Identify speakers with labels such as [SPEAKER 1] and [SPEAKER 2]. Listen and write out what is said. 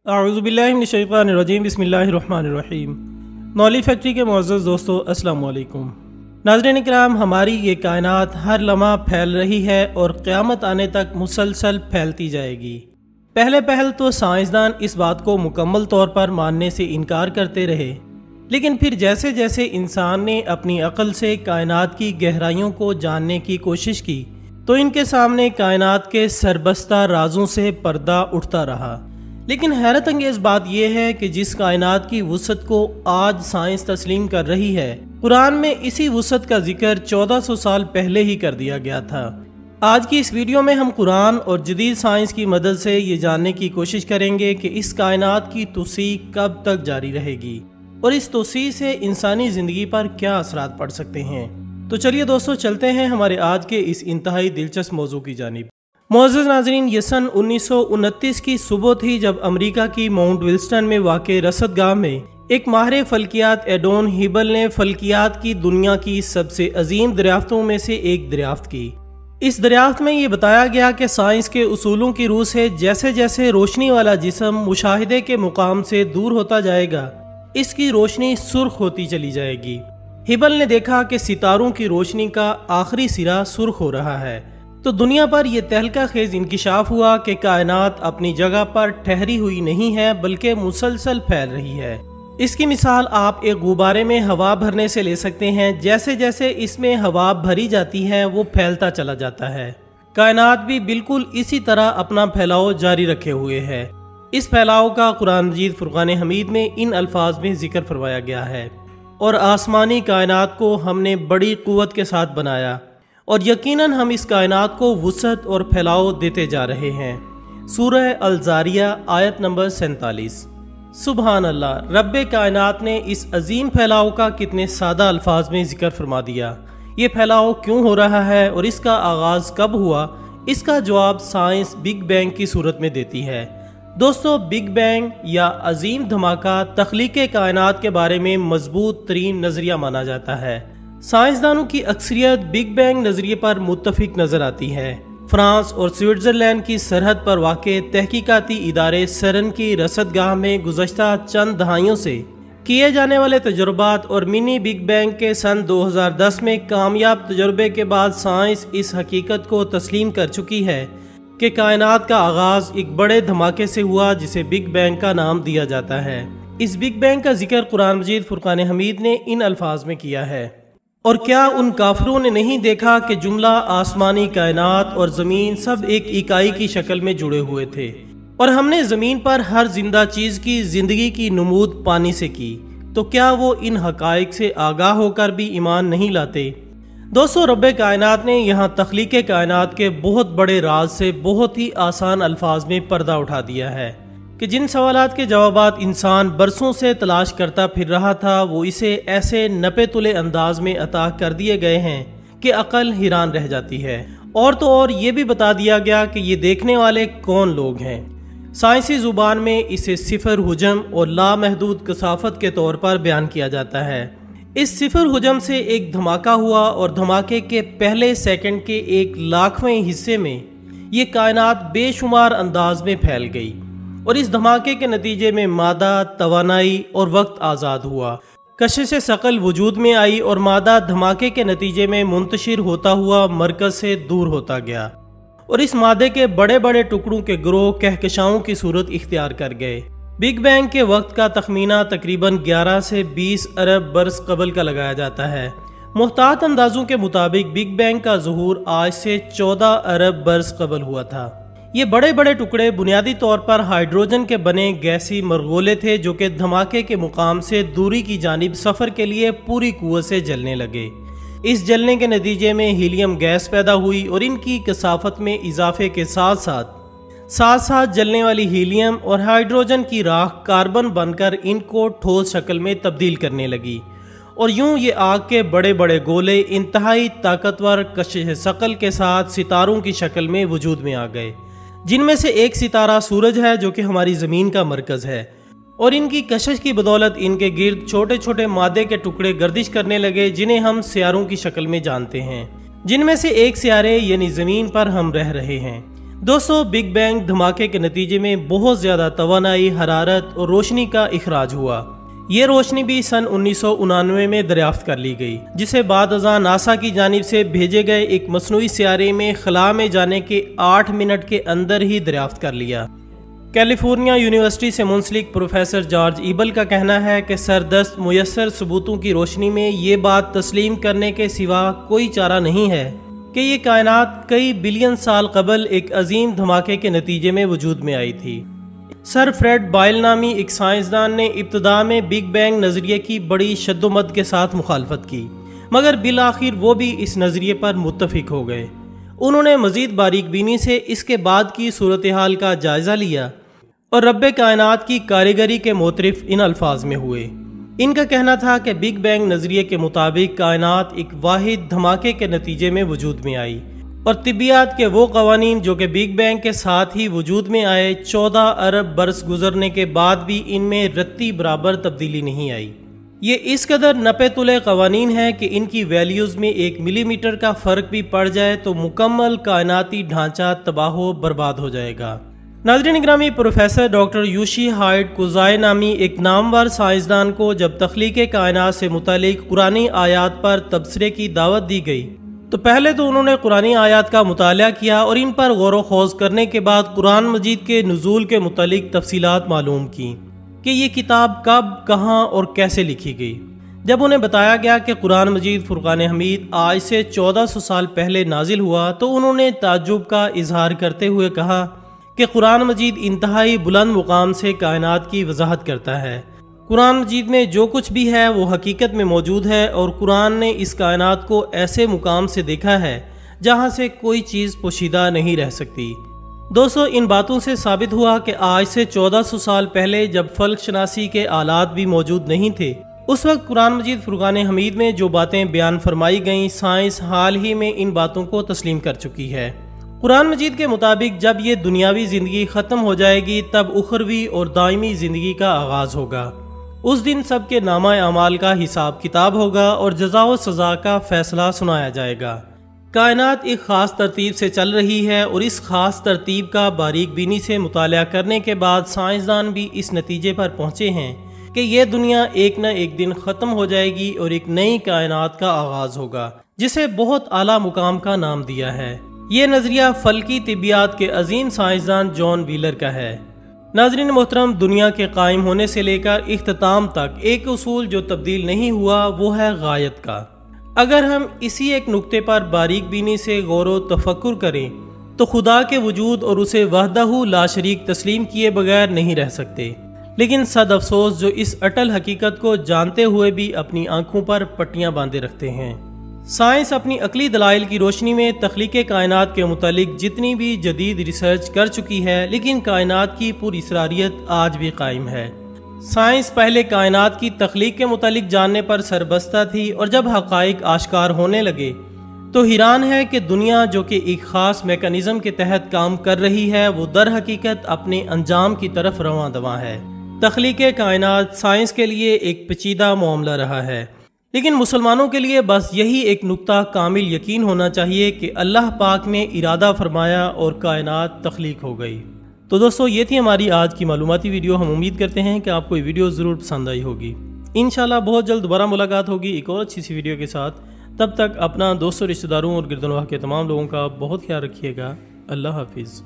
[SPEAKER 1] अऊज़ुबिल्लाहि मिनश्शैतानिर्रजीम बिस्मिल्लाहिर्रहमानिर्रहीम। नौली फैक्ट्री के मुअज़्ज़ज़ दोस्तों, अस्सलाम वालेकुम। नाज़रीन इकराम, हमारी ये कायनात हर लम्हा फैल रही है और क़यामत आने तक मुसलसल फैलती जाएगी। पहले तो साइंसदान इस बात को मुकम्मल तौर पर मानने से इनकार करते रहे, लेकिन फिर जैसे जैसे इंसान ने अपनी अक्ल से कायनात की गहराइयों को जानने की कोशिश की तो इनके सामने कायनात के सरबस्ता राजों से पर्दा उठता रहा। लेकिन हैरत अंगेज बात यह है कि जिस कायनात की वुसअत को आज साइंस तस्लीम कर रही है, कुरान में इसी वुसअत का जिक्र 1400 साल पहले ही कर दिया गया था। आज की इस वीडियो में हम कुरान और जदीद साइंस की मदद से ये जानने की कोशिश करेंगे कि इस कायनात की तोसी कब तक जारी रहेगी और इस तोसी से इंसानी ज़िंदगी पर क्या असरात पड़ सकते हैं। तो चलिए दोस्तों, चलते हैं हमारे आज के इस इंतहाई दिलचस्प मौजू की जानिब। मुअज़्ज़ज़ नाज़रीन, ये सन 1929 की सुबह थी जब अमेरिका की माउंट विल्सन में वाक़े रसदगाह में एक माहिर फल्कियात एडोन हिबल ने फल्कियात की दुनिया की सबसे अजीम दरियाफ्तों में से एक दरियाफ्त की। इस दरियाफ्त में ये बताया गया कि साइंस के उसूलों की रूह से जैसे जैसे रोशनी वाला जिस्म मुशाहिदे के मुकाम से दूर होता जाएगा, इसकी रोशनी सुर्ख होती चली जाएगी। हिबल ने देखा कि सितारों की रोशनी का आखिरी सिरा सुर्ख हो रहा है, तो दुनिया पर यह तहलका खेज इंकिशाफ हुआ कि कायनात अपनी जगह पर ठहरी हुई नहीं है बल्कि मुसलसल फैल रही है। इसकी मिसाल आप एक गुब्बारे में हवा भरने से ले सकते हैं। जैसे जैसे इसमें हवा भरी जाती है वो फैलता चला जाता है। कायनात भी बिल्कुल इसी तरह अपना फैलाव जारी रखे हुए है। इस फैलाव का कुरान मजीद फुरकान हमीद में इन अल्फाज में जिक्र फरमाया गया है, और आसमानी कायनात को हमने बड़ी कुव्वत के साथ बनाया और यकीनन हम इस कायनात को वुसअत और फैलाव देते जा रहे हैं। सूरह अल-ज़ारिया आयत नंबर 47। सुबहान अल्लाह, रब्बे कायनात ने इस अजीम फैलाव का कितने सादा अल्फाज में जिक्र फरमा दिया। ये फैलाव क्यों हो रहा है और इसका आगाज़ कब हुआ, इसका जवाब साइंस बिग बैंग की सूरत में देती है। दोस्तों, बिग बैंग या अजीम धमाका तख्लीक़े कायनात के बारे में मजबूत तरीन नज़रिया माना जाता है। साइंसदानों की अक्सरियत बिग बैंग नज़रिए पर मुत्तफिक नज़र आती है। फ्रांस और स्विट्ज़रलैंड की सरहद पर वाक़े तहकीकाती इदारे सरन की रसदगाह में गुज़श्ता चंद दहाइयों से किए जाने वाले तजुर्बात और मिनी बिग बैंग के सन 2010 में कामयाब तजुर्बे के बाद साइंस इस हकीकत को तस्लीम कर चुकी है कि कायनात का आगाज़ एक बड़े धमाके से हुआ जिसे बिग बैंग का नाम दिया जाता है। इस बिग बैंग का जिक्र कुरान मजीद फुरकान हमीद ने इन अल्फाज में किया है। और क्या उन काफिरों ने नहीं देखा कि जुमला आसमानी कायनात और ज़मीन सब एक इकाई की शक्ल में जुड़े हुए थे, और हमने ज़मीन पर हर जिंदा चीज़ की ज़िंदगी की नमूद पानी से की, तो क्या वो इन हकाइक से आगाह होकर भी ईमान नहीं लाते। दोस्तों, रब्बे कायनात ने यहाँ तख्लीक़े कायनात के बहुत बड़े राज से बहुत ही आसान अल्फाज में पर्दा उठा दिया है कि जिन सवालात के जवाबात इंसान बरसों से तलाश करता फिर रहा था, वो इसे ऐसे नपे तुले अंदाज में अता कर दिए गए हैं कि अकल हैरान रह जाती है। और तो और ये भी बता दिया गया कि ये देखने वाले कौन लोग हैं। साइंसी ज़ुबान में इसे सिफर हुजम और लामहदूद कसाफत के तौर पर बयान किया जाता है। इस सिफर हुजम से एक धमाका हुआ और धमाके के पहले सेकंड के 1,00,000वें हिस्से में ये कायनात बेशुमार अंदाज में फैल गई, और इस धमाके के नतीजे में मादा, तवानाई और वक्त आज़ाद हुआ। कशिश सकल वजूद में आई और मादा धमाके के नतीजे में मुंतशिर होता हुआ मरकज से दूर होता गया, और इस मादे के बड़े बड़े टुकड़ों के ग्रोह कहकशाओं की सूरत इख्तियार कर गए। बिग बैंग के वक्त का तखमीना तकरीबन 11 से 20 अरब बरस कबल का लगाया जाता है। मुहतात अंदाजों के मुताबिक बिग बैंग का ज़ुहूर आज से 14 अरब बरस कबल हुआ था। ये बड़े बड़े टुकड़े बुनियादी तौर पर हाइड्रोजन के बने गैसी मरगोले थे जो कि धमाके के मुकाम से दूरी की जानिब सफ़र के लिए पूरी कुव्वत से जलने लगे। इस जलने के नतीजे में हीलियम गैस पैदा हुई और इनकी कसाफत में इजाफे के साथ साथ जलने वाली हीलियम और हाइड्रोजन की राख कार्बन बनकर इनको ठोस शक्ल में तब्दील करने लगी, और यूं ये आग के बड़े बड़े गोले इंतहाई ताकतवर कशिश सकल के साथ सितारों की शक्ल में वजूद में आ गए, जिनमें से एक सितारा सूरज है जो कि हमारी ज़मीन का मरकज़ है, और इनकी कशिश की बदौलत इनके गिर्द छोटे छोटे मादे के टुकड़े गर्दिश करने लगे जिन्हें हम सियारों की शक्ल में जानते हैं, जिनमें से एक सियारे यानी ज़मीन पर हम रह रहे हैं। दोस्तों, बिग बैंग धमाके के नतीजे में बहुत ज़्यादा तवानाई, हरारत और रोशनी का इखराज हुआ। ये रोशनी भी सन 1999 में दरियाफ्त कर ली गई, जिसे बाद अज़ां नासा की जानिब से भेजे गए एक मसनूई सियारे में खला में जाने के 8 मिनट के अंदर ही दरियाफ्त कर लिया। कैलिफोर्निया यूनिवर्सिटी से मुंसलिक प्रोफेसर जॉर्ज ईबल का कहना है कि सरदस्त मुयस्सर सबूतों की रोशनी में ये बात तस्लीम करने के सिवा कोई चारा नहीं है कि ये कायनात कई बिलियन साल कबल एक अजीम धमाके के नतीजे में वजूद में आई थी। सर फ्रेड बायल नामी एक साइंसदान ने इब्तदा में बिग बैंग नज़रिए की बड़ी शद्दोमद के साथ मुखालफत की, मगर बिल आखिर वो भी इस नज़रिए पर मुत्तफिक हो गए। उन्होंने मज़ीद बारीक बीनी से इसके बाद की सूरत हाल का जायज़ा लिया और रब्बे कायनात की कारीगरी के मोतरिफ इन अल्फाज में हुए। इनका कहना था कि बिग बैंग नज़रिए के मुताबिक कायनात एक वाहिद धमाके के नतीजे में वजूद में आई और तिब्बियात के वो कवानीन जो कि बिग बैंग के साथ ही वजूद में आए 14 अरब बरस गुजरने के बाद भी इनमें रत्ती बराबर तब्दीली नहीं आई। ये इस कदर नपे तुले कवानीन हैं कि इनकी वैल्यूज़ में 1 मिलीमीटर का फ़र्क भी पड़ जाए तो मुकम्मल कायनाती ढांचा तबाह बर्बाद हो जाएगा। नाज़रीन ग्रामी, प्रोफेसर डॉक्टर यूशी हाइड कुज़ाई नामी एक नामवर साइंसदान को जब तख्लीक़े कायनात से मुतालिक कुरानी आयात पर तबसरे की दावत दी गई तो पहले तो उन्होंने कुरानी आयात का मुताला किया और इन पर गौर व खौज़ करने के बाद कुरान मजीद के नुज़ूल के मुतालिक तफसीलात मालूम की कि ये किताब कब, कहाँ और कैसे लिखी गई। जब उन्हें बताया गया कि कुरान मजीद फुरक़ान हमीद आज से 1400 साल पहले नाजिल हुआ तो उन्होंने ताज्जुब का इजहार करते हुए कहा कि कुरान मजीद इंतहाई बुलंद मुकाम से कायनात की वजाहत करता है। कुरान मजीद में जो कुछ भी है वो हकीकत में मौजूद है और कुरान ने इस कायनात को ऐसे मुकाम से देखा है जहाँ से कोई चीज़ पोशीदा नहीं रह सकती। दोस्तों, इन बातों से साबित हुआ कि आज से 1400 साल पहले जब फल्क शनासी के आलात भी मौजूद नहीं थे, उस वक्त कुरान मजीद फुरक़ान हमीद में जो बातें बयान फरमाई गईं, साइंस हाल ही में इन बातों को तस्लीम कर चुकी है। कुरान मजीद के मुताबिक जब ये दुनियावी ज़िंदगी ख़त्म हो जाएगी तब उखरवी और दायमी ज़िंदगी का आगाज़ होगा। उस दिन सब के नामा अमाल का हिसाब किताब होगा और जज़ा व सज़ा का फ़ैसला सुनाया जाएगा। कायनात एक ख़ास तरतीब से चल रही है और इस ख़ास तरतीब का बारीक बीनी से मुताला करने के बाद साइंसदान भी इस नतीजे पर पहुँचे हैं कि यह दुनिया एक न एक दिन ख़त्म हो जाएगी और एक नई कायनात का आगाज़ होगा, जिसे बहुत आला मुकाम का नाम दिया है। ये नज़रिया फ़ल्की तिब्बियात के अजीम साइंसदान जॉन व्हीलर का है। नाज़रीन मोहतरम, दुनिया के कायम होने से लेकर इख्तिताम तक एक उसूल जो तब्दील नहीं हुआ वो है गायत का। अगर हम इसी एक नुक्ते पर बारीक बीनी से गौर व तफक्कुर करें तो खुदा के वजूद और उसे वहदहू ला शरीक तस्लीम किए बगैर नहीं रह सकते। लेकिन सद अफसोस जो इस अटल हकीकत को जानते हुए भी अपनी आंखों पर पट्टियां बांधे रखते हैं। साइंस अपनी अकली दलाइल की रोशनी में तख्लीक़े कायनात के मुतालिक जितनी भी जदीद रिसर्च कर चुकी है, लेकिन कायनात की पूरी इसरारियत आज भी कायम है। साइंस पहले कायनात की तख्लीक के मुतालिक जानने पर सरबस्ता थी और जब हक़ाइक़ आश्कार होने लगे तो हैरान है कि दुनिया जो कि एक ख़ास मैकेनिज़्म के तहत काम कर रही है वो दर हकीकत अपने अंजाम की तरफ रवां दवां है। तख्लीक़े कायनात साइंस के लिए एक पेचीदा मामला रहा है, लेकिन मुसलमानों के लिए बस यही एक नुक्ता कामिल यकीन होना चाहिए कि अल्लाह पाक ने इरादा फरमाया और कायनात तख्लीक हो गई। तो दोस्तों, ये थी हमारी आज की मालूमाती वीडियो। हम उम्मीद करते हैं कि आपको ये वीडियो ज़रूर पसंद आई होगी। इंशाल्लाह बहुत जल्द दोबारा मुलाकात होगी एक और अच्छी सी वीडियो के साथ। तब तक अपना दोस्तों, रिश्तेदारों और गिरदनवाह के तमाम लोगों का बहुत ख्याल रखिएगा। अल्लाह हाफिज़।